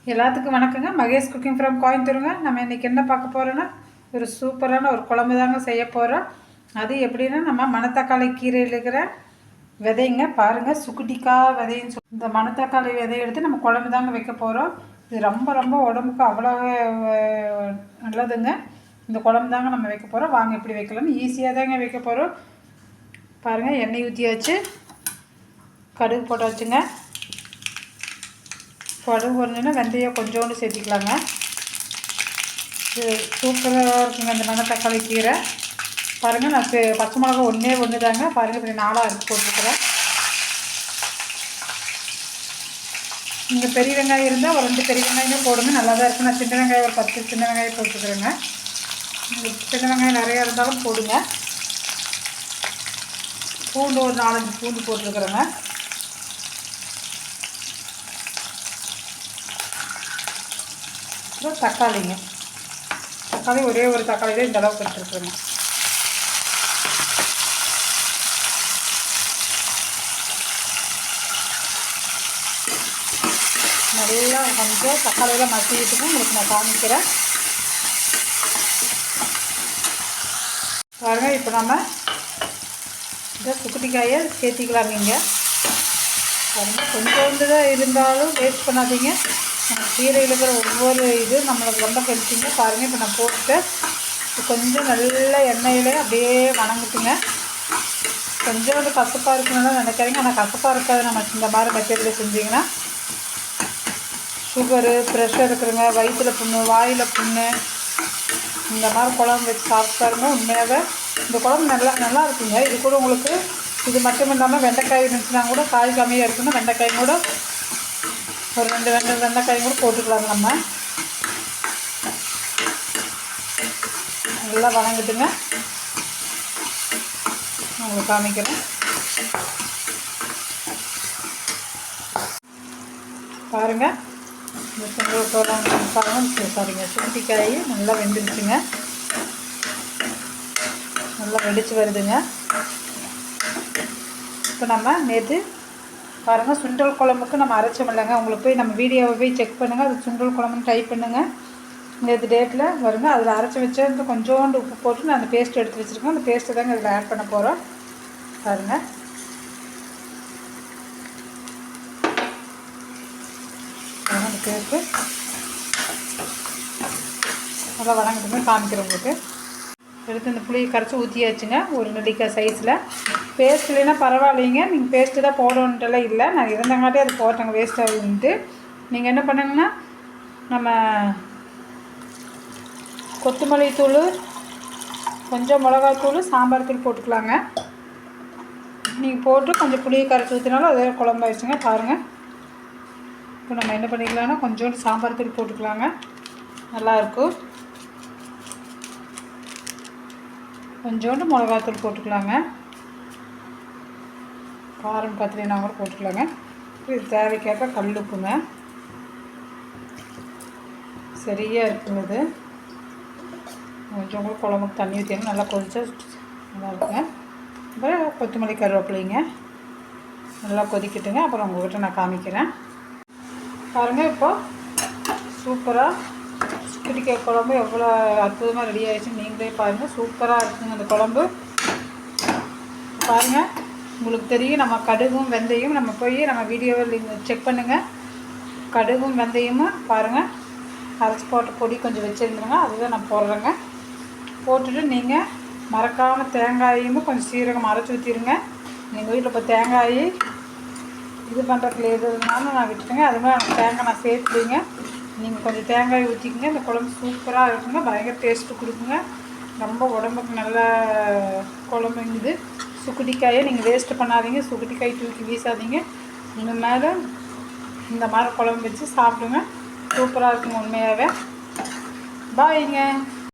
எல்லாத்துக்கும் வணக்கங்க. Mahesh cooking from கோயம்புத்தூருங்க. நம்ம இன்றைக்கி என்ன பார்க்க போகிறோன்னா, ஒரு சூப்பரான ஒரு குழம்பு தாங்க செய்ய போகிறோம். அது எப்படின்னா, நம்ம மணத்தக்காளி கீரையில் இருக்கிற விதைங்க பாருங்கள், சுக்குட்டிக்காய் விதைன்னு சொல்லி இந்த மணத்தக்காளி விதையை எடுத்து நம்ம குழம்பு தாங்க வைக்க போகிறோம். இது ரொம்ப ரொம்ப உடம்புக்கு அவ்வளோ நல்லதுங்க. இந்த குழம்பு தாங்க நம்ம வைக்க போகிறோம். வாங்க எப்படி வைக்கலாம்னு ஈஸியாக தாங்க வைக்க போகிறோம். பாருங்கள், எண்ணெய் ஊற்றியாச்சு, கடுகு போட்டாச்சுங்க. கடுகு பொரிஞ்சோன்னா வெந்தயம் கொஞ்சோண்டு சேர்த்திக்கலாங்க. இது சூப்பராக இருக்குங்க இந்த மணத்தக்காளி கீரை. பாருங்கள், நான் பச்சை மிளகா ஒன்று தாங்க. பாருங்கள், இப்படி 4 அரைச்சி போட்டுருக்குறேன். நீங்கள் பெரிய வெங்காயம் இருந்தால் ஒரு 2 பெரிய வெங்காயமே போடுங்க, நல்லா தான் இருக்கும். நான் சின்ன வெங்காயம் ஒரு 10 சின்ன வெங்காயம் போட்டுக்கிறேங்க. சின்ன வெங்காயம் நிறையா இருந்தாலும் போடுங்க. பூண்டு ஒரு 4-5 பூண்டு போட்டுருக்குறேங்க. அப்புறம் தக்காளிங்க, தக்காளி ஒரே ஒரு தக்காளியில் இந்த அளவுக்கு எடுத்துருக்குறேங்க. நல்லா கொஞ்சம் தக்காளியெல்லாம் மசிக்கிட்டு உங்களுக்கு நான் காமிக்கிறேன். பாருங்கள், இப்போ நம்ம இந்த சுக்குட்டிக்காயை சேர்த்திக்கலாம். நீங்கள் பாருங்கள், கொஞ்சோண்டு தான் இருந்தாலும் வேஸ்ட் பண்ணாதீங்க. கீரையில் இருக்கிற ஒவ்வொரு இது நம்மளுக்கு ரொம்ப ஹெல்த்திங்க. பாருங்கள், இப்போ நான் போட்டு கொஞ்சம் நல்ல எண்ணெயில் அப்படியே வணங்கிட்டுங்க. கொஞ்சோண்டு கசப்பாக இருக்குன்னு நினைக்கிறீங்க, ஆனால் கசப்பாக இருக்காது. நம்ம இந்த மாதிரி மெத்தடில் செஞ்சிங்கன்னா சுகரு, ப்ரெஷர் இருக்கிறவங்க, வயிற்றில் புண்ணு, வாயில் புண்ணு, இந்த மாதிரி குழம்பு வச்சு சாப்பிட்டாருங்க. உண்மையாகவே இந்த குழம்பு நல்லா இருக்குங்க. இது கூட உங்களுக்கு இது மட்டும் இல்லாமல் வெண்டைக்காய் இருந்துச்சுன்னா கூட, காய் கம்மியாக இருக்குன்னா வெண்டைக்காயும் கூட ஒரு 2 வெண்டைக்காயும் கூட போட்டுக்கலாங்க. நம்ம நல்லா வணங்கிட்டுங்க, உங்களுக்கு காமிக்கிறேன். பாருங்கள், இந்த சுக்குட்டிக்காய் நல்லா வெந்துருச்சுங்க, நல்லா வெடிச்சு வருதுங்க. இப்போ நம்ம நேற்று பாருங்கள், சுண்டல் குழம்புக்கு நம்ம அரைச்சோம் இல்லைங்க. உங்களுக்கு போய் நம்ம வீடியோவை போய் செக் பண்ணுங்கள். அது சுண்டல் குழம்புன்னு டைப் பண்ணுங்கள். நேற்று டேட்டில் வருங்க. அதில் அரைச்சி வச்சு கொஞ்சோண்டு உப்பு போட்டு நான் அந்த பேஸ்ட் எடுத்து வச்சுருக்கேன். அந்த பேஸ்ட்டு தாங்க இதில் ஆட் பண்ண போகிறோம். பாருங்கள், அந்த பேஸ்ட்டு நல்லா வணங்கிட்டுங்க, காமிக்கிறேன் உங்களுக்கு. எடுத்து இந்த புளியை கரைச்சி ஊற்றியாச்சுங்க, ஒரு நெல்லிக்காய் சைஸில். பேஸ்ட் இல்லைன்னா பரவாயில்லைங்க, நீங்கள் பேஸ்ட்டு தான் போடணுன்ட்டுலாம் இல்லை. நான் இருந்தங்காட்டி அது போட்டேங்க, வேஸ்ட் ஆகுதுன்ட்டு. நீங்கள் என்ன பண்ணுங்கன்னா, நம்ம கொத்தமல்லி தூள், கொஞ்சம் மிளகாத்தூள், சாம்பார் தூள் போட்டுக்கலாங்க. நீங்கள் போட்டு கொஞ்சம் புளியை கரைச்சி ஊற்றினாலும் அதே குழம்பாயிடுச்சுங்க. பாருங்கள், இப்போ நம்ம என்ன பண்ணிக்கலாம்னா கொஞ்சோண்டு சாம்பார் தூள் போட்டுக்கலாங்க, நல்லாயிருக்கும். கொஞ்சோண்டு மிளகாத்தூள் போட்டுக்கலாங்க, காரம் பத்திரினா கூட போட்டுக்கலாங்க. இது தேவைக்கேற்ப கல் உப்புங்க, சரியாக இருக்குங்க. இது கொஞ்சம் கூட குழம்புக்கு தண்ணி ஊற்றினா நல்லா கொதிச்சா நல்லா இருக்குங்க. அப்புறம் கொத்தமல்லி கருவேப்பிலைங்க நல்லா கொதிக்கட்டுங்க. அப்புறம் உங்கள்கிட்ட நான் காமிக்கிறேன். பாருங்கள், இப்போது சூப்பராக சுக்குட்டிக்காய் குழம்பு எவ்வளோ அற்புதமாக ரெடி ஆகிடுச்சு. நீங்களே பாருங்கள், சூப்பராக இருக்குங்க அந்த குழம்பு. பாருங்கள், உங்களுக்கு தெரியும், நம்ம கடுகும் வெந்தயம் நம்ம போய் நம்ம வீடியோவில் நீங்கள் செக் பண்ணுங்கள். கடுகும் வெந்தயமும் பாருங்கள், அரைச்சி போட்ட பொடி கொஞ்சம் வச்சுருந்துருங்க, அதுதான் நான் போடுறேங்க. போட்டுட்டு நீங்கள் மறக்காமல் தேங்காயும் கொஞ்சம் சீரகம் அரைச்சி ஊற்றிடுங்க. எங்கள் வீட்டில் இப்போ தேங்காய் இது பண்ணுறதுல எதுனாலும் நான் விட்டுட்டேங்க. அது மாதிரி தேங்காய் நான் சேர்த்துடுங்க. நீங்கள் கொஞ்சம் தேங்காய் ஊற்றிக்கிங்க. இந்த குழம்பு சூப்பராக இருக்குங்க, பயங்கர டேஸ்ட்டு கொடுக்குங்க. ரொம்ப உடம்புக்கு நல்ல குழம்புங்குது. சுக்குட்டிக்காயை நீங்கள் வேஸ்ட்டு பண்ணாதீங்க, சுக்குட்டிக்காய் தூக்கி வீசாதீங்க. இனிமேல் இந்த மாதிரி குழம்பு வச்சு சாப்பிடுங்க, சூப்பராக இருக்குங்க உண்மையாகவே. பாய்ங்க.